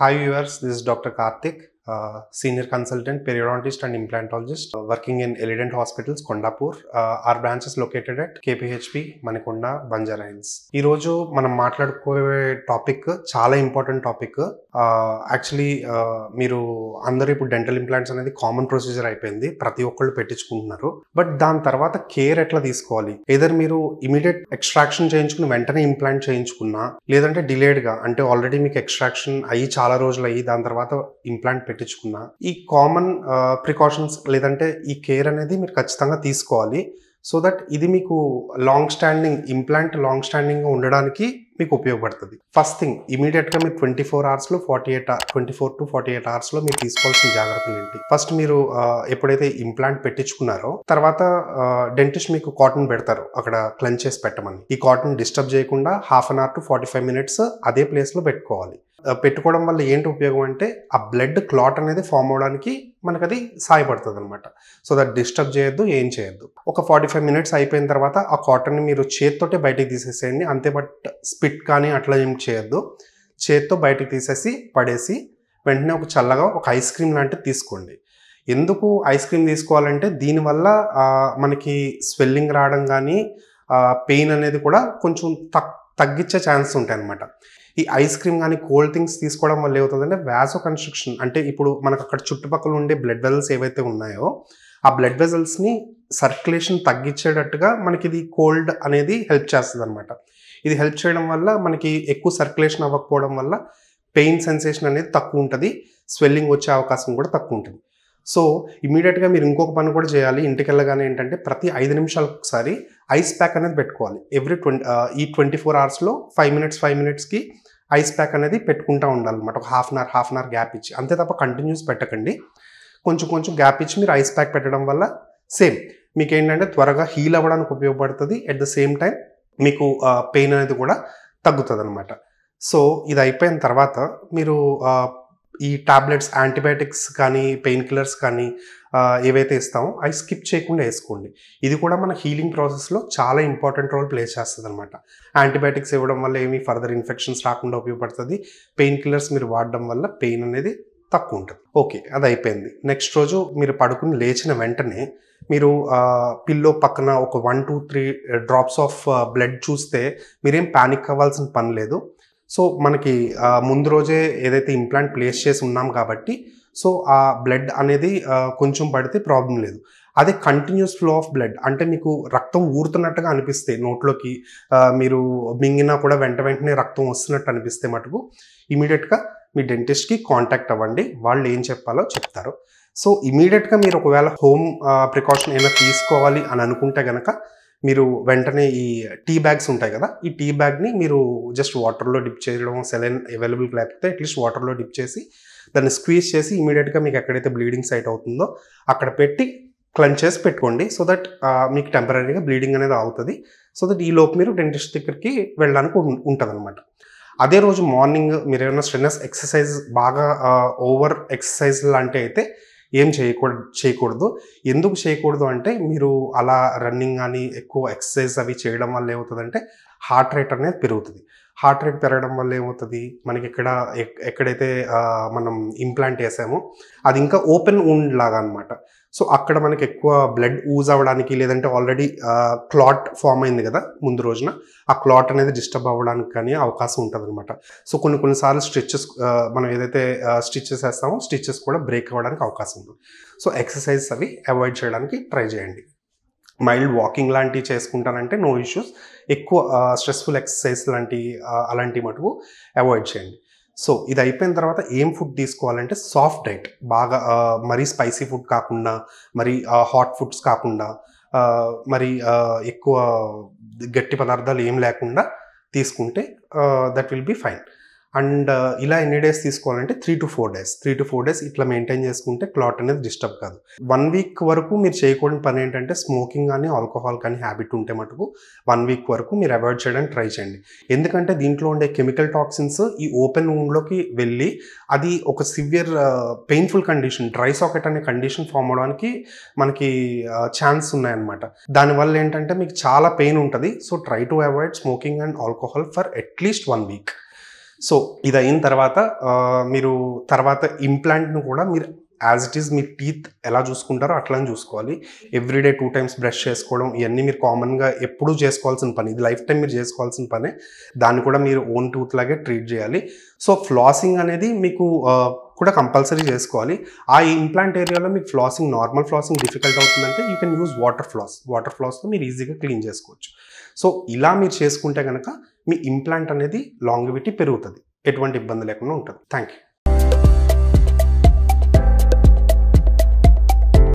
Hi viewers, this is Dr. Karthik, Senior Consultant, Periodontist and Implantologist working in Elident Hospitals, Kondapur. Our branch is located at KPHP, Manikonda, Banjara Hills. ఈ రోజు మనం మాట్లాడుకోవే topic చాలా important topic. Actually మీరు అందరూ ఇప్పుడు dental implants అనేది common procedure అయిపోయింది, ప్రతి ఒక్కళ్ళు పెట్టించుకుంటున్నారు. బట్ దాని తర్వాత కేర్ ఎట్లా తీసుకోవాలి? ఏదర్ మీరు ఇమీడియట్ ఎక్స్ట్రాక్షన్ చేయించుకుని వెంటనే ఇంప్లాంట్ చేయించుకున్నా, లేదంటే డిలేడ్గా అంటే ఆల్రెడీ మీకు ఎక్స్ట్రాక్షన్ అయ్యి చాలా రోజులు అయ్యి దాని తర్వాత ఇంప్లాంట్ పెట్టించుకున్నా, ఈ కామన్ ప్రికాషన్స్ లేదంటే ఈ కేర్ అనేది మీరు ఖచ్చితంగా తీసుకోవాలి. సో దట్ ఇది మీకు లాంగ్ స్టాండింగ్ ఇంప్లాంట్ లాంగ్ స్టాండింగ్గా ఉండడానికి మీకు ఉపయోగపడుతుంది. ఫస్ట్ థింగ్, ఇమీడియట్గా మీరు 24 అవర్స్లో 24 to 48 అవర్స్లో మీరు తీసుకోవాల్సిన జాగ్రత్తలు ఏంటి? ఫస్ట్ మీరు ఎప్పుడైతే ఇంప్లాంట్ పెట్టించుకున్నారో తర్వాత డెంటిస్ట్ మీకు కాటన్ పెడతారు అక్కడ క్లెంచ్ చేసి పెట్టమని. ఈ కాటన్ డిస్టర్బ్ చేయకుండా half an hour to 45 minutes అదే ప్లేస్లో పెట్టుకోవాలి. పెట్టుకోవడం వల్ల ఏంటి ఉపయోగం అంటే ఆ బ్లడ్ క్లాట్ అనేది ఫామ్ అవడానికి మనకు అది సహాయపడుతుంది అనమాట. సో దట్ డిస్టర్బ్ చేయొద్దు, ఏం చేయొద్దు. ఒక 45 minutes అయిపోయిన తర్వాత ఆ కాటన్ని మీరు చేత్తోటే బయటికి తీసేసేయండి అంతే. బట్ స్పిట్ కానీ అట్లా ఏం చేయొద్దు. చేత్తో బయటికి తీసేసి పడేసి వెంటనే ఒక చల్లగా ఒక ఐస్ క్రీమ్ లాంటిది తీసుకోండి. ఎందుకు ఐస్ క్రీమ్ తీసుకోవాలంటే దీనివల్ల మనకి స్వెల్లింగ్ రావడం కానీ పెయిన్ అనేది కూడా కొంచెం తగ్గించే ఛాన్స్ ఉంటాయి అన్నమాట. ఈ ఐస్ క్రీమ్ కానీ కోల్డ్ థింగ్స్ తీసుకోవడం వల్ల ఏమవుతుందంటే వ్యాసో కన్స్ట్రక్షన్, అంటే ఇప్పుడు మనకు అక్కడ చుట్టుపక్కల ఉండే బ్లడ్ వెజల్స్ ఏవైతే ఉన్నాయో ఆ బ్లడ్ వెజల్స్ని సర్క్యులేషన్ తగ్గించేటట్టుగా మనకి ఇది కోల్డ్ అనేది హెల్ప్ చేస్తుంది అనమాట. ఇది హెల్ప్ చేయడం వల్ల మనకి ఎక్కువ సర్క్యులేషన్ అవ్వకపోవడం వల్ల పెయిన్ సెన్సేషన్ అనేది తక్కువ ఉంటుంది, స్వెల్లింగ్ వచ్చే అవకాశం కూడా తక్కువ ఉంటుంది. సో ఇమీడియట్గా మీరు ఇంకొక పని కూడా చేయాలి. ఇంటికి వెళ్ళగానే ఏంటంటే ప్రతి 5 నిమిషాలకు ఒకసారి ఐస్ ప్యాక్ అనేది పెట్టుకోవాలి. ఈ 24 అవర్స్లో 5 minutesకి ఐస్ ప్యాక్ అనేది పెట్టుకుంటూ ఉండాలన్నమాట. ఒక హాఫ్ అన్ అవర్ గ్యాప్ ఇచ్చి, అంతే తప్ప కంటిన్యూస్ పెట్టకండి. కొంచెం గ్యాప్ ఇచ్చి మీరు ఐస్ ప్యాక్ పెట్టడం వల్ల సేమ్ మీకు ఏంటంటే త్వరగా హీల్ అవ్వడానికి ఉపయోగపడుతుంది. అట్ ద సేమ్ టైం మీకు పెయిన్ అనేది కూడా తగ్గుతుంది అనమాట. సో ఇది అయిపోయిన తర్వాత మీరు ఈ టాబ్లెట్స్, యాంటీబయాటిక్స్ కానీ పెయిన్ కిల్లర్స్ కానీ ఏవైతే ఇస్తామో అవి స్కిప్ చేయకుండా వేసుకోండి. ఇది కూడా మన హీలింగ్ ప్రాసెస్లో చాలా ఇంపార్టెంట్ రోల్ ప్లే చేస్తుంది అనమాట. యాంటీబయాటిక్స్ ఇవ్వడం వల్ల ఏమి ఫర్దర్ ఇన్ఫెక్షన్స్ రాకుండా ఉపయోగపడుతుంది. పెయిన్ కిల్లర్స్ మీరు వాడడం వల్ల పెయిన్ అనేది తక్కువ ఉంటుంది. ఓకే, అది అయిపోయింది. నెక్స్ట్ రోజు మీరు పడుకుని లేచిన వెంటనే మీరు పిల్లో పక్కన ఒక 1 to 3 drops ఆఫ్ బ్లడ్ చూస్తే మీరేం ప్యానిక్ అవ్వాల్సిన పని లేదు. సో మనకి ముందు రోజే ఏదైతే ఇంప్లాంట్ ప్లేస్ చేసి ఉన్నాం కాబట్టి సో ఆ బ్లడ్ అనేది కొంచెం పడితే ప్రాబ్లం లేదు. అదే కంటిన్యూస్ ఫ్లో ఆఫ్ బ్లడ్ అంటే మీకు రక్తం ఊరుతున్నట్టుగా అనిపిస్తే, నోట్లోకి మీరు మింగినా కూడా వెంటనే రక్తం వస్తున్నట్టు అనిపిస్తే మటుకు ఇమీడియట్గా మీ డెంటిస్ట్కి కాంటాక్ట్ అవ్వండి, వాళ్ళు ఏం చెప్పాలో చెప్తారు. సో ఇమీడియట్గా మీరు ఒకవేళ హోమ్ ప్రికాషన్ ఏమైనా తీసుకోవాలి అని అనుకుంటే కనుక మీరు వెంటనే ఈ టీ బ్యాగ్స్ ఉంటాయి కదా, ఈ టీ బ్యాగ్ని మీరు జస్ట్ వాటర్లో డిప్ చేయడం, సెలైన్ అవైలబుల్ లేకపోతే అట్లీస్ట్ వాటర్లో డిప్ చేసి దాన్ని స్క్వీజ్ చేసి ఇమీడియట్గా మీకు ఎక్కడైతే బ్లీడింగ్ సైట్ అవుతుందో అక్కడ పెట్టి క్లెంచ్ చేసి పెట్టుకోండి. సో దట్ మీకు టెంపరీగా బ్లీడింగ్ అనేది అవుతుంది. సో దట్ ఈ లోపు మీరు డెంటిస్ట్ దగ్గరికి వెళ్ళడానికి ఉంటుంది అనమాట. అదే రోజు మార్నింగ్ మీరు ఏమైనా స్ట్రెన్నస్ ఎక్సర్సైజ్ బాగా ఓవర్ ఎక్సర్సైజ్ లాంటి అయితే ఏం చేయకూడదు. ఎందుకు చేయకూడదు అంటే మీరు అలా రన్నింగ్ కానీ ఎక్కువ ఎక్సర్సైజ్ అవి చేయడం వల్ల ఏమవుతుందంటే హార్ట్ రేట్ అనేది పెరుగుతుంది. హార్ట్ రేట్ పెరగడం వల్ల ఏమవుతుంది, మనకి ఎక్కడైతే మనం ఇంప్లాంట్ వేసామో అది ఇంకా ఓపెన్ వూండ్ లాగా అనమాట. సో అక్కడ మనకి ఎక్కువ బ్లడ్ ఊజ్ అవ్వడానికి, లేదంటే ఆల్రెడీ క్లాట్ ఫామ్ అయింది కదా ముందు రోజున, ఆ క్లాట్ అనేది డిస్టర్బ్ అవ్వడానికి కానీ అవకాశం ఉంటుంది అనమాట. సో కొన్నిసార్లు స్టిచెస్ మనం ఏదైతే స్టిచెస్ వేస్తామో స్టిచెస్ కూడా బ్రేక్ అవ్వడానికి అవకాశం ఉంటుంది. సో ఎక్సర్సైజ్ అవి అవాయిడ్ చేయడానికి ట్రై చేయండి. మైల్డ్ వాకింగ్ లాంటివి చేసుకుంటానంటే నో ఇష్యూస్. ఎక్కువ స్ట్రెస్ఫుల్ ఎక్సర్సైజ్ అలాంటి మటుకు అవాయిడ్ చేయండి. సో ఇది అయిపోయిన తర్వాత ఏం ఫుడ్ తీసుకోవాలంటే సాఫ్ట్ డైట్, బాగా మరీ స్పైసీ ఫుడ్ కాకుండా, మరి హాట్ ఫుడ్స్ కాకుండా, మరి ఎక్కువ గట్టి పదార్థాలు ఏం లేకుండా తీసుకుంటే that will be fine. And ఇలా ఎన్ని డేస్ తీసుకోవాలంటే 3 to 4 days ఇట్లా మెయింటైన్ చేసుకుంటే క్లాట్ అనేది డిస్టర్బ్ కాదు. 1 week వరకు మీరు చేయకూడని పని ఏంటంటే స్మోకింగ్ కానీ ఆల్కహాల్ కానీ హ్యాబిట్ ఉంటే మటుకు 1 week వరకు మీరు అవాయిడ్ చేయడానికి ట్రై చేయండి. ఎందుకంటే దీంట్లో ఉండే కెమికల్ టాక్సిన్స్ ఈ ఓపెన్ వూండ్లోకి వెళ్ళి అది ఒక severe painful condition, dry socket అనే కండిషన్ ఫామ్ అవడానికి మనకి ఛాన్స్ ఉన్నాయన్నమాట. దానివల్ల ఏంటంటే మీకు చాలా పెయిన్ ఉంటుంది. So try to avoid smoking and alcohol for at least 1 week. So ఇది అయిన తర్వాత మీరు తర్వాత ఇంప్లాంట్ను కూడా మీరు as it is me teeth ఎలా చూసుకుంటారో అట్లానే చూసుకోవాలి. ఎవ్రీడే 2 టైమ్స్ బ్రష్ చేసుకోవడం ఇవన్నీ మీరు కామన్గా ఎప్పుడూ చేసుకోవాల్సిన పని. ఇది లైఫ్ టైం మీరు చేసుకోవాల్సిన పనే. దాన్ని కూడా మీరు ఓన్ టూత్ లాగే ట్రీట్ చేయాలి. సో ఫ్లాసింగ్ అనేది మీకు కూడా కంపల్సరీ చేసుకోవాలి. ఆ ఇంప్లాంట్ ఏరియాలో మీకు ఫ్లాసింగ్, నార్మల్ ఫ్లాసింగ్ డిఫికల్ట్ అవుతుందంటే you can use water floss. Water ఫ్లాస్తో మీరు ఈజీగా క్లీన్ చేసుకోవచ్చు. సో ఇలా మీరు చేసుకుంటే కనుక మీ ఇంప్లాంట్ అనేది లాంగివిటీ పెరుగుతుంది, ఎటువంటి ఇబ్బంది లేకుండా ఉంటుంది. Thank you.